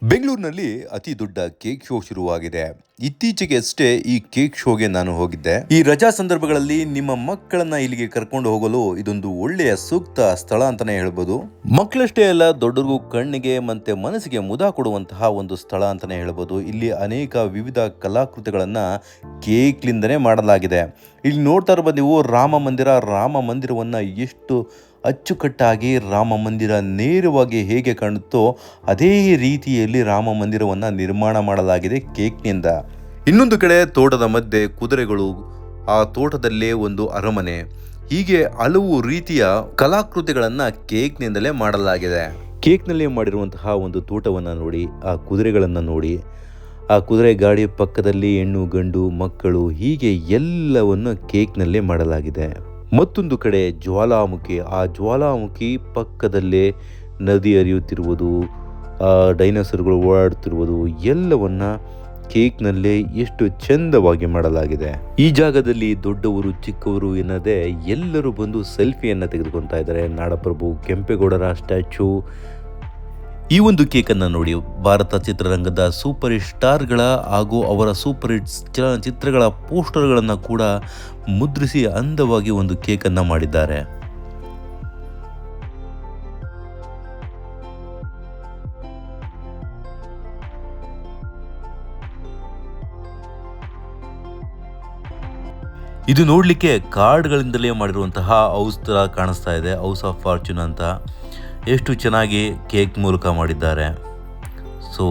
ಬೆಂಗಳೂರಿನಲ್ಲಿ ಅತಿ ದೊಡ್ಡ ಕೇಕ್ ಶೋ ಶುರುವಾಗಿದೆ. ಇತ್ತೀಚೆಗಷ್ಟೇ ಈ ಕೇಕ್ ಶೋಗೆ ನಾನು ಹೋಗಿದ್ದೆ. ಈ ರಜಾ ಸಂದರ್ಭಗಳಲ್ಲಿ ನಿಮ್ಮ ಮಕ್ಕಳನ್ನ ಇಲ್ಲಿಗೆ ಕರ್ಕೊಂಡು ಹೋಗಲು ಇದೊಂದು ಒಳ್ಳೆಯ ಸೂಕ್ತ ಸ್ಥಳ ಅಂತಾನೆ ಹೇಳ್ಬೋದು. ಮಕ್ಕಳಷ್ಟೇ ಅಲ್ಲ, ದೊಡ್ಡರಿಗೂ ಕಣ್ಣಿಗೆ ಮತ್ತೆ ಮನಸ್ಸಿಗೆ ಮುದ ಕೊಡುವಂತಹ ಒಂದು ಸ್ಥಳ ಅಂತಾನೆ ಹೇಳ್ಬೋದು. ಇಲ್ಲಿ ಅನೇಕ ವಿವಿಧ ಕಲಾಕೃತಿಗಳನ್ನ ಕೇಕ್ಲಿಂದನೇ ಮಾಡಲಾಗಿದೆ. ಇಲ್ಲಿ ನೋಡ್ತಾ ಇರಬಹುದು ನೀವು, ರಾಮ ಮಂದಿರವನ್ನ ಎಷ್ಟು ಅಚ್ಚುಕಟ್ಟಾಗಿ ರಾಮ ಮಂದಿರ ನೇರವಾಗಿ ಹೇಗೆ ಕಾಣುತ್ತೋ ಅದೇ ರೀತಿಯಲ್ಲಿ ರಾಮ ಮಂದಿರವನ್ನು ನಿರ್ಮಾಣ ಮಾಡಲಾಗಿದೆ ಕೇಕ್ನಿಂದ. ಇನ್ನೊಂದು ಕಡೆ ತೋಟದ ಮಧ್ಯೆ ಕುದುರೆಗಳು, ಆ ತೋಟದಲ್ಲೇ ಒಂದು ಅರಮನೆ, ಹೀಗೆ ಹಲವು ರೀತಿಯ ಕಲಾಕೃತಿಗಳನ್ನು ಕೇಕ್ನಿಂದಲೇ ಮಾಡಲಾಗಿದೆ. ಕೇಕ್ನಲ್ಲಿ ಮಾಡಿರುವಂತಹ ಒಂದು ತೋಟವನ್ನು ನೋಡಿ, ಆ ಕುದುರೆಗಳನ್ನು ನೋಡಿ, ಆ ಕುದುರೆ ಗಾಡಿ ಪಕ್ಕದಲ್ಲಿ ಹೆಣ್ಣು ಗಂಡು ಮಕ್ಕಳು, ಹೀಗೆ ಎಲ್ಲವನ್ನು ಕೇಕ್ನಲ್ಲೇ ಮಾಡಲಾಗಿದೆ. ಮತ್ತೊಂದು ಕಡೆ ಜ್ವಾಲಾಮುಖಿ, ಆ ಜ್ವಾಲಾಮುಖಿ ಪಕ್ಕದಲ್ಲೇ ನದಿ ಹರಿಯುತ್ತಿರುವುದು, ಡೈನೋಸರ್ಗಳು ಓಡಾಡುತ್ತಿರುವುದು ಎಲ್ಲವನ್ನ ಕೇಕ್ನಲ್ಲೇ ಎಷ್ಟು ಚೆಂದವಾಗಿ ಮಾಡಲಾಗಿದೆ. ಈ ಜಾಗದಲ್ಲಿ ದೊಡ್ಡವರು ಚಿಕ್ಕವರು ಎನ್ನದೆ ಎಲ್ಲರೂ ಬಂದು ಸೆಲ್ಫಿಯನ್ನು ತೆಗೆದುಕೊಳ್ತಾ ಇದ್ದಾರೆ. ನಾಡಪ್ರಭು ಕೆಂಪೇಗೌಡರ ಸ್ಟ್ಯಾಚ್ಯೂ, ಈ ಒಂದು ಕೇಕನ್ನು ನೋಡಿ, ಭಾರತ ಚಿತ್ರರಂಗದ ಸೂಪರ್ ಸ್ಟಾರ್ಗಳ ಹಾಗೂ ಅವರ ಸೂಪರ್ ಹಿಟ್ ಚಲನಚಿತ್ರಗಳ ಪೋಸ್ಟರ್ಗಳನ್ನು ಕೂಡ ಮುದ್ರಿಸಿ ಅಂದವಾಗಿ ಒಂದು ಕೇಕನ್ನು ಮಾಡಿದ್ದಾರೆ. ಇದು ನೋಡಲಿಕ್ಕೆ ಕಾರ್ಡ್ಗಳಿಂದಲೇ ಮಾಡಿರುವಂತಹ ಹೌಸ್ ಥರ ಕಾಣಿಸ್ತಾ ಇದೆ. ಹೌಸ್ ಆಫ್ ಫಾರ್ಚೂನ್ ಅಂತ ಎಷ್ಟು ಚೆನ್ನಾಗಿ ಕೇಕ್ ಮೂಲಕ ಮಾಡಿದ್ದಾರೆ. ಸೊ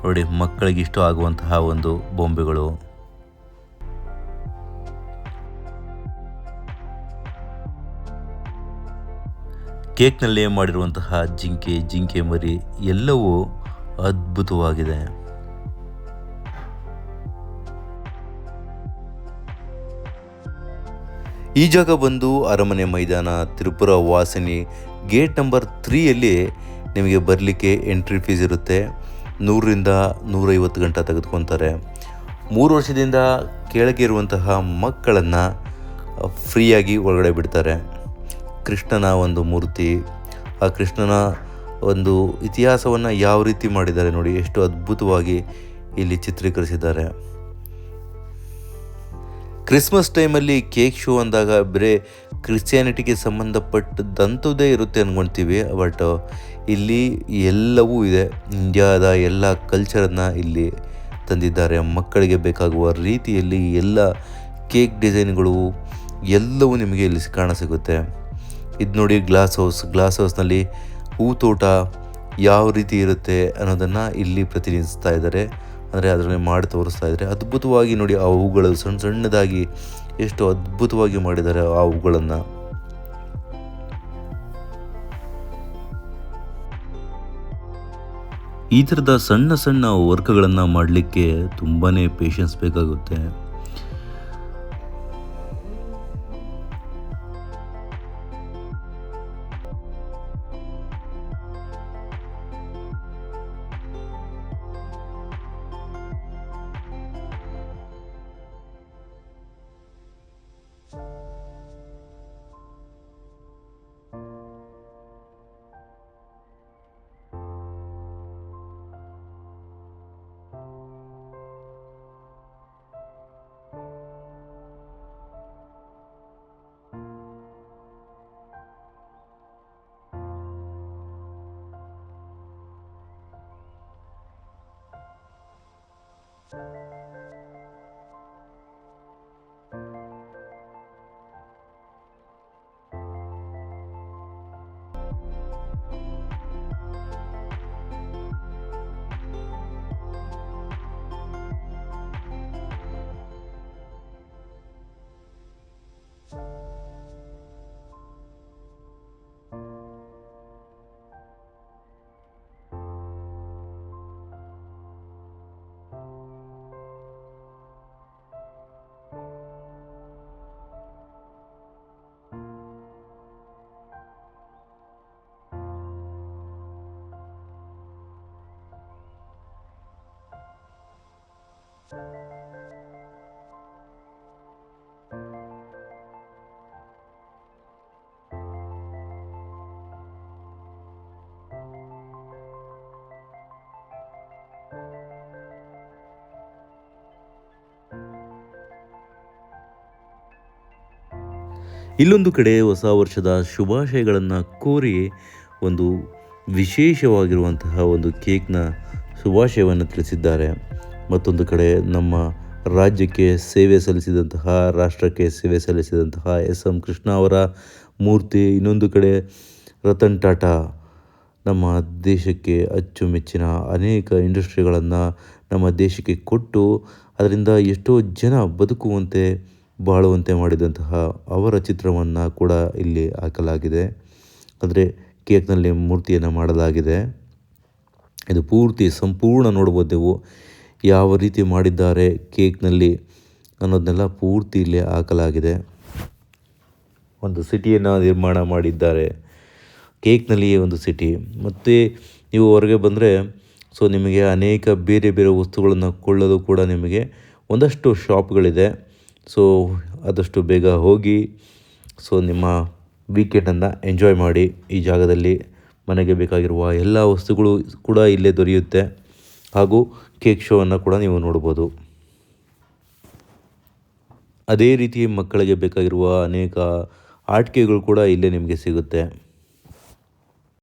ನೋಡಿ, ಮಕ್ಕಳಿಗೆ ಇಷ್ಟ ಆಗುವಂತಹ ಒಂದು ಬೊಂಬೆಗಳು. ಕೇಕ್ನಲ್ಲೇ ಮಾಡಿರುವಂತಹ ಜಿಂಕೆ ಮರಿ ಎಲ್ಲವೂ ಅದ್ಭುತವಾಗಿದೆ. ಈ ಜಾಗ ಬಂದು ಅರಮನೆ ಮೈದಾನ, ತ್ರಿಪುರ ವಾಸಿನಿ, ಗೇಟ್ ನಂಬರ್ 3ಯಲ್ಲಿ ನಿಮಗೆ ಬರಲಿಕ್ಕೆ ಎಂಟ್ರಿ ಫೀಸ್ ಇರುತ್ತೆ. 100ರಿಂದ 150 ಗಂಟೆ ತೆಗೆದುಕೊತಾರೆ. 3 ವರ್ಷದಿಂದ ಕೆಳಗೆ ಇರುವಂತಹ ಮಕ್ಕಳನ್ನು ಫ್ರೀಯಾಗಿ ಒಳಗಡೆ ಬಿಡ್ತಾರೆ. ಕೃಷ್ಣನ ಒಂದು ಮೂರ್ತಿ, ಆ ಕೃಷ್ಣನ ಒಂದು ಇತಿಹಾಸವನ್ನು ಯಾವ ರೀತಿ ಮಾಡಿದ್ದಾರೆ ನೋಡಿ, ಎಷ್ಟು ಅದ್ಭುತವಾಗಿ ಇಲ್ಲಿ ಚಿತ್ರೀಕರಿಸಿದ್ದಾರೆ. ಕ್ರಿಸ್ಮಸ್ ಟೈಮಲ್ಲಿ ಕೇಕ್ ಶೋ ಅಂದಾಗ ಬರೀ ಕ್ರಿಶ್ಚಿಯಾನಿಟಿಗೆ ಸಂಬಂಧಪಟ್ಟದಂಥದ್ದೇ ಇರುತ್ತೆ ಅಂದ್ಕೊಳ್ತೀವಿ. ಬಟ್ ಇಲ್ಲಿ ಎಲ್ಲವೂ ಇದೆ. ಇಂಡಿಯಾದ ಎಲ್ಲ ಕಲ್ಚರನ್ನು ಇಲ್ಲಿ ತಂದಿದ್ದಾರೆ. ಮಕ್ಕಳಿಗೆ ಬೇಕಾಗುವ ರೀತಿಯಲ್ಲಿ ಎಲ್ಲ ಕೇಕ್ ಡಿಸೈನ್ಗಳು ಎಲ್ಲವೂ ನಿಮಗೆ ಇಲ್ಲಿ ಕಾಣಸಿಗುತ್ತೆ. ಇದು ನೋಡಿ, ಗ್ಲಾಸ್ ಹೌಸ್ನಲ್ಲಿ ಹೂತೋಟ ಯಾವ ರೀತಿ ಇರುತ್ತೆ ಅನ್ನೋದನ್ನು ಇಲ್ಲಿ ಪ್ರತಿನಿಧಿಸ್ತಾ ಇದ್ದಾರೆ. ಅಂದರೆ ಅದರಲ್ಲಿ ಮಾಡಿ ತೋರಿಸ್ತಾ ಇದ್ದಾರೆ. ಅದ್ಭುತವಾಗಿ ನೋಡಿ, ಆ ಹೂಗಳು ಸಣ್ಣದಾಗಿ ಎಷ್ಟು ಅದ್ಭುತವಾಗಿ ಮಾಡಿದ್ದಾರೆ ಆ ಹೂಗಳನ್ನು. ಈ ಥರದ ಸಣ್ಣ ವರ್ಕ್ಗಳನ್ನು ಮಾಡಲಿಕ್ಕೆ ತುಂಬಾ ಪೇಷನ್ಸ್ ಬೇಕಾಗುತ್ತೆ. ಇಲ್ಲೊಂದು ಕಡೆ ಹೊಸ ವರ್ಷದ ಶುಭಾಶಯಗಳನ್ನು ಕೋರಿ ಒಂದು ವಿಶೇಷವಾಗಿರುವಂತಹ ಒಂದು ಕೇಕ್ನ ಶುಭಾಶಯವನ್ನು ತಿಳಿಸಿದ್ದಾರೆ. ಮತ್ತೊಂದು ಕಡೆ ನಮ್ಮ ರಾಜ್ಯಕ್ಕೆ ಸೇವೆ ಸಲ್ಲಿಸಿದಂತಹ, ರಾಷ್ಟ್ರಕ್ಕೆ ಸೇವೆ ಸಲ್ಲಿಸಿದಂತಹ ಎಸ್.ಎಂ. ಕೃಷ್ಣ ಅವರ ಮೂರ್ತಿ, ಇನ್ನೊಂದು ಕಡೆ ರತನ್ ಟಾಟಾ ನಮ್ಮ ದೇಶಕ್ಕೆ ಅಚ್ಚುಮೆಚ್ಚಿನ ಅನೇಕ ಇಂಡಸ್ಟ್ರಿಗಳನ್ನು ನಮ್ಮ ದೇಶಕ್ಕೆ ಕೊಟ್ಟು ಅದರಿಂದ ಎಷ್ಟೋ ಜನ ಬದುಕುವಂತೆ ಬಾಳುವಂತೆ ಮಾಡಿದಂತಹ ಅವರ ಚಿತ್ರವನ್ನು ಕೂಡ ಇಲ್ಲಿ ಹಾಕಲಾಗಿದೆ. ಅಂದರೆ ಕೇಕ್ನಲ್ಲಿ ಮೂರ್ತಿಯನ್ನು ಮಾಡಲಾಗಿದೆ. ಇದು ಪೂರ್ತಿ ಸಂಪೂರ್ಣ ನೋಡ್ಬೋದು ನೀವು, ಯಾವ ರೀತಿ ಮಾಡಿದ್ದಾರೆ ಕೇಕ್ನಲ್ಲಿ ಅನ್ನೋದನ್ನೆಲ್ಲ ಪೂರ್ತಿ ಇಲ್ಲಿ ಹಾಕಲಾಗಿದೆ. ಒಂದು ಸಿಟಿಯನ್ನು ನಿರ್ಮಾಣ ಮಾಡಿದ್ದಾರೆ, ಕೇಕ್ನಲ್ಲಿಯೇ ಒಂದು ಸಿಟಿ. ಮತ್ತು ನೀವು ಹೊರಗೆ ಬಂದರೆ ಸೊ ನಿಮಗೆ ಅನೇಕ ಬೇರೆ ಬೇರೆ ವಸ್ತುಗಳನ್ನು ಕೊಳ್ಳಲು ಕೂಡ ನಿಮಗೆ ಒಂದಷ್ಟು ಶಾಪ್ಗಳಿದೆ. ಸೊ ಆದಷ್ಟು ಬೇಗ ಹೋಗಿ ಸೊ ನಿಮ್ಮ ವೀಕೆಂಡನ್ನು ಎಂಜಾಯ್ ಮಾಡಿ. ಈ ಜಾಗದಲ್ಲಿ ಮನೆಗೆ ಬೇಕಾಗಿರುವ ಎಲ್ಲ ವಸ್ತುಗಳು ಕೂಡ ಇಲ್ಲೇ ದೊರೆಯುತ್ತೆ. ಹಾಗೂ ಕೇಕ್ ಶೋವನ್ನು ಕೂಡ ನೀವು ನೋಡ್ಬೋದು. ಅದೇ ರೀತಿ ಮಕ್ಕಳಿಗೆ ಬೇಕಾಗಿರುವ ಅನೇಕ ಆಟಿಕೆಗಳು ಕೂಡ ಇಲ್ಲೇ ನಿಮಗೆ ಸಿಗುತ್ತೆ.